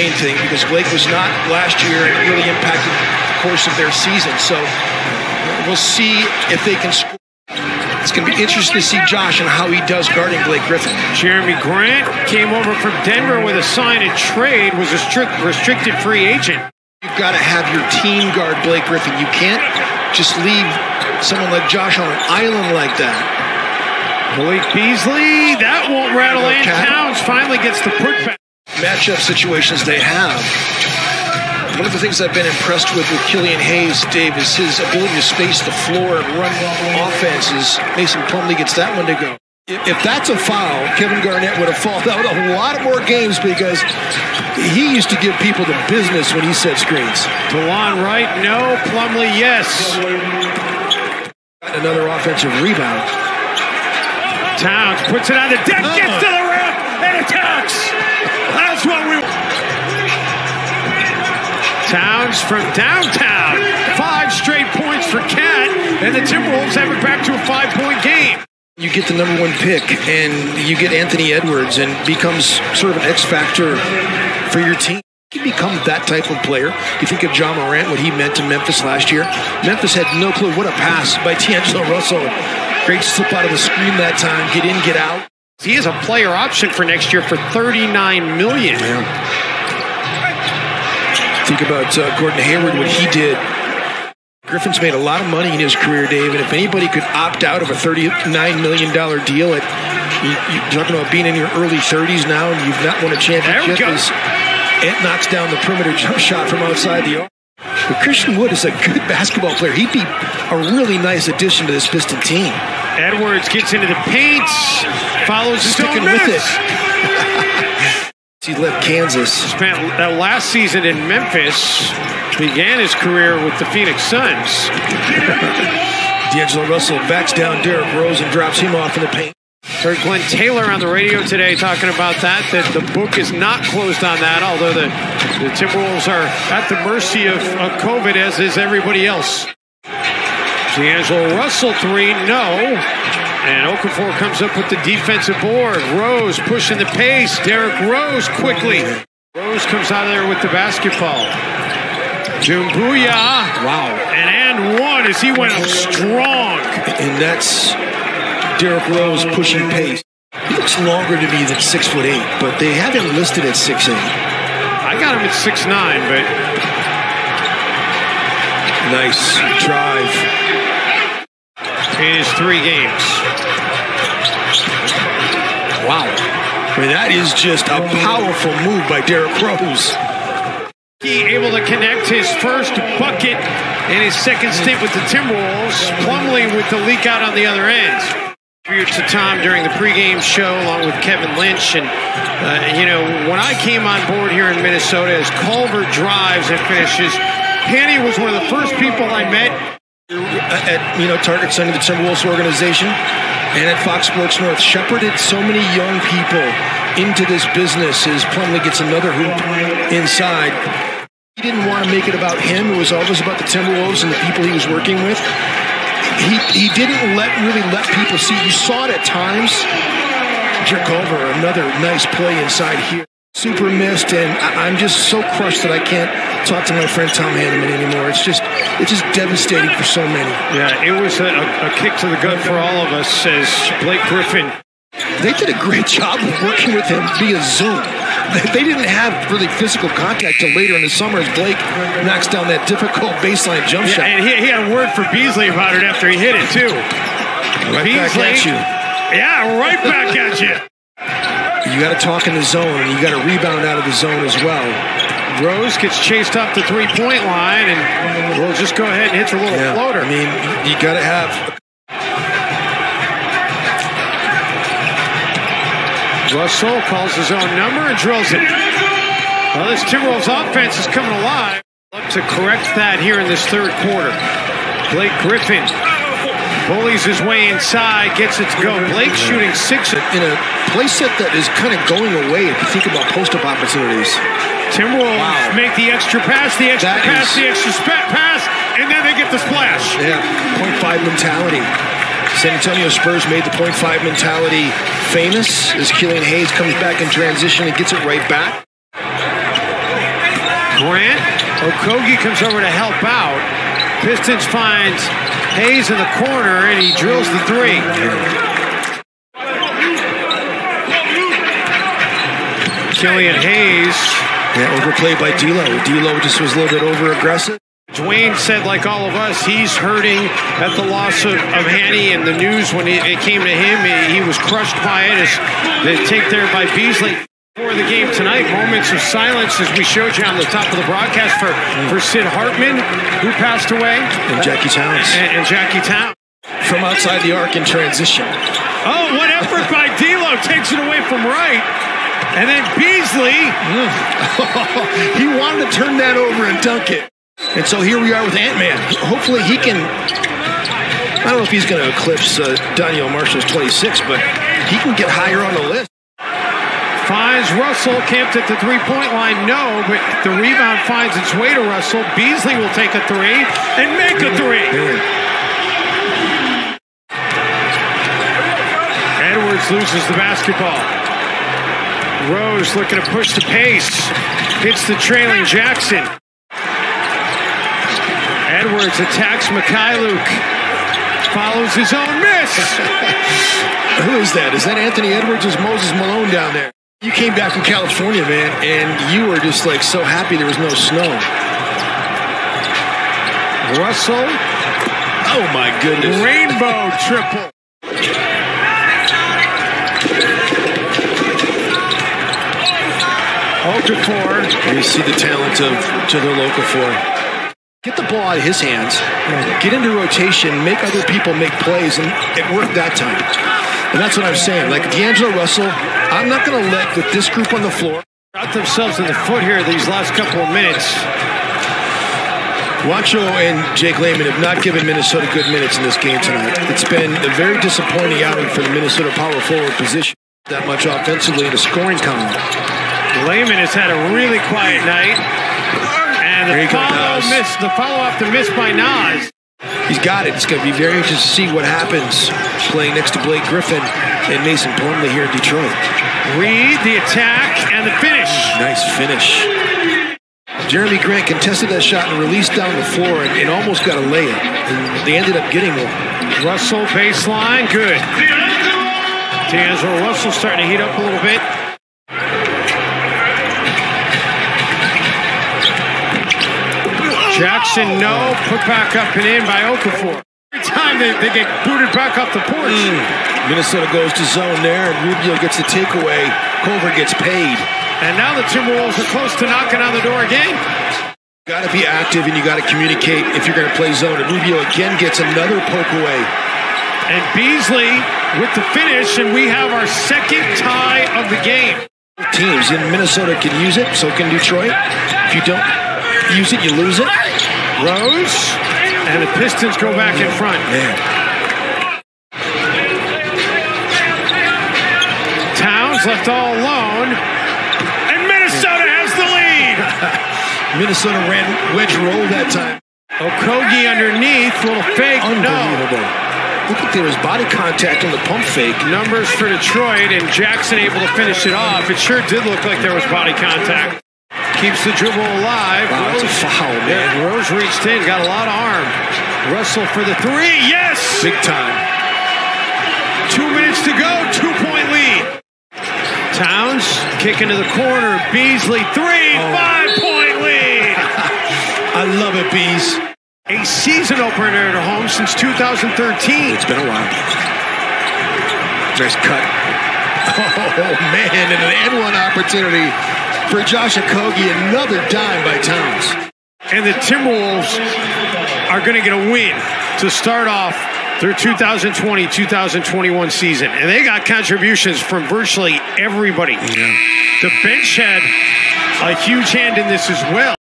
main thing, because Blake was not last year and it really impacted the course of their season. So we'll see if they can score. It's going to be interesting to see Josh and how he does guarding Blake Griffin. Jeremy Grant came over from Denver with a sign and trade, was a restricted free agent. You've got to have your team guard Blake Griffin. You can't just leave someone like Josh on an island like that. Malik Beasley, that won't rattle in. Towns finally gets the putback. Matchup situations they have. One of the things I've been impressed with Killian Hayes, Dave, is his ability to space the floor and run offenses. Mason Plumlee gets that one to go. If that's a foul, Kevin Garnett would have fallen out a lot more games, because he used to give people the business when he set screens. DeLon Wright, no. Plumlee, yes. Another offensive rebound. Towns puts it on the deck, gets to the rim, and attacks. That's what we want. Towns from downtown. 5 straight points for Cat, and the Timberwolves have it back to a 5-point game. You get the #1 pick, and you get Anthony Edwards, and becomes sort of an X factor for your team. You become that type of player. You think of Ja Morant, what he meant to Memphis last year. Memphis had no clue. What a pass by D'Angelo Russell. Great slip out of the screen that time. Get in, get out. He is a player option for next year for $39 million. Yeah. Think about Gordon Hayward, what he did. Griffin's made a lot of money in his career, Dave, and if anybody could opt out of a $39 million deal, you're talking about being in your early 30s now and you've not won a championship, it knocks down the perimeter jump shot from outside the arc. But Christian Wood is a good basketball player. He'd be a really nice addition to this Piston team. Edwards gets into the paint, follows his own with it. He left Kansas. Spent that last season in Memphis. Began his career with the Phoenix Suns. D'Angelo Russell backs down Derrick Rose and drops him off in the paint. Heard Glenn Taylor on the radio today talking about that the book is not closed on that, although the Timberwolves are at the mercy of COVID, as is everybody else. D'Angelo Russell 3, no. And Okafor comes up with the defensive board. Rose pushing the pace. Derrick Rose quickly. Rose comes out of there with the basketball. Doumbouya. Wow. And one as he went up strong. And that's Derrick Rose pushing pace. He looks longer to me than 6'8", but they have him listed at 6'8". I got him at 6'9", but nice drive. In his 3 games. Wow. I mean, that is just a powerful move by Derrick Rose. He able to connect his first bucket in his second stint with the Timberwolves. Plumlee with the leak out on the other end. Tribute to Tom during the pregame show along with Kevin Lynch. And, when I came on board here in Minnesota, as Culver drives and finishes, Penny was one of the first people I met at Target Center, the Timberwolves organization, and at Fox Sports North, shepherded so many young people into this business as Plumlee gets another hoop inside. He didn't want to make it about him. It was always about the Timberwolves and the people he was working with. He didn't really let people see. You saw it at times. Jarrett Culver, another nice play inside here. Super missed, and I'm just so crushed that I can't talk to my friend Tom Hanneman anymore. It's just devastating for so many. Yeah, it was a kick to the gut for all of us, says Blake Griffin. They did a great job of working with him via Zoom. They didn't have really physical contact till later in the summer as Blake knocks down that difficult baseline jump shot. And he had a word for Beasley about it after he hit it, too. Right back at you. Yeah, right back at you. You got to talk in the zone, and you got to rebound out of the zone as well. Rose gets chased off the 3-point line, and we'll just go ahead and hit a little floater. I mean, you got to have. Russell calls his own number and drills it. Well, this Timberwolves offense is coming alive. Look to correct that here in this third quarter. Blake Griffin bullies his way inside, gets it to go. Blake shooting 6 in a play set that is kind of going away if you think about post-up opportunities. Timberwolves make the extra pass, the extra pass, and then they get the splash. Yeah, 0.5 mentality. San Antonio Spurs made the 0.5 mentality famous as Killian Hayes comes back in transition and gets it right back. Grant. Okogie comes over to help out. Pistons finds Hayes in the corner, and he drills the three. Killian Hayes. Yeah, overplayed by D'Lo. D'Lo just was a little bit over-aggressive. Dwayne said, like all of us, he's hurting at the loss of Hanny and the news when it came to him. He was crushed by it as the take there by Beasley. For the game tonight, moments of silence as we showed you on the top of the broadcast for Sid Hartman, who passed away. And Jackie Towns. And Jackie Towns. From outside the arc in transition. Oh, what effort by D'Lo, takes it away from Wright. And then Beasley. He wanted to turn that over and dunk it. And so here we are with Ant-Man. Hopefully he can, I don't know if he's going to eclipse Daniel Marshall's 26, but he can get higher on the list. Finds Russell, camped at the three-point line, no, but the rebound finds its way to Russell. Beasley will take a three and make a three. Edwards loses the basketball. Rose looking to push the pace. Hits the trailing Jackson. Edwards attacks Mikhailuk. Follows his own miss. Who is that? Is that Anthony Edwards? Is Moses Malone down there? You came back from California, man, and you were just like so happy there was no snow. Russell. Oh my goodness. Rainbow triple. Okafor. You see the talent of Jahlil Okafor. Get the ball out of his hands, get into rotation, make other people make plays, and it worked that time. And that's what I'm saying. Like D'Angelo Russell, I'm not going to let with this group on the floor. Got themselves in the foot here these last couple of minutes. Juancho and Jake Layman have not given Minnesota good minutes in this game tonight. It's been a very disappointing outing for the Minnesota power forward position. That much offensively in the scoring column. Layman has had a really quiet night. And the follow-up to miss by Nas. He's got it. It's going to be very interesting to see what happens playing next to Blake Griffin and Mason Plumlee here in Detroit. Reed, the attack, and the finish. Nice finish. Jeremy Grant contested that shot and released down the floor and almost got a layup. And they ended up getting one. Russell baseline, good. D'Angelo Russell starting to heat up a little bit. Jackson, no. Put back up and in by Okafor. Every time they get booted back off the porch. Minnesota goes to zone there, and Rubio gets the takeaway. Culver gets paid. And now the Timberwolves are close to knocking on the door again. Got to be active, and you got to communicate if you're going to play zone. And Rubio again gets another poke away. And Beasley with the finish, and we have our second tie of the game. Teams in Minnesota can use it, so can Detroit. If you don't use it, you lose it. Rose, and the Pistons go back in front. Man. Towns left all alone, and Minnesota has the lead. Minnesota ran wedge roll that time. Okogie underneath, little fake. Unbelievable. No. Look at there was body contact on the pump fake. Numbers for Detroit, and Jackson able to finish it off. It sure did look like there was body contact. Keeps the dribble alive. Wow, Rose, that's a foul, man. Yeah, Rose reached in, got a lot of arm. Russell for the three, yes! Big time. 2 minutes to go, 2-point lead. Towns, kick into the corner, Beasley, three, 5-point lead. I love it, Bees. A season opener at home since 2013. It's been a while. Nice cut. Oh, man, and an and-one opportunity for Josh Okogie, another dime by Towns. And the Timberwolves are going to get a win to start off their 2020-2021 season. And they got contributions from virtually everybody. Yeah. The bench had a huge hand in this as well.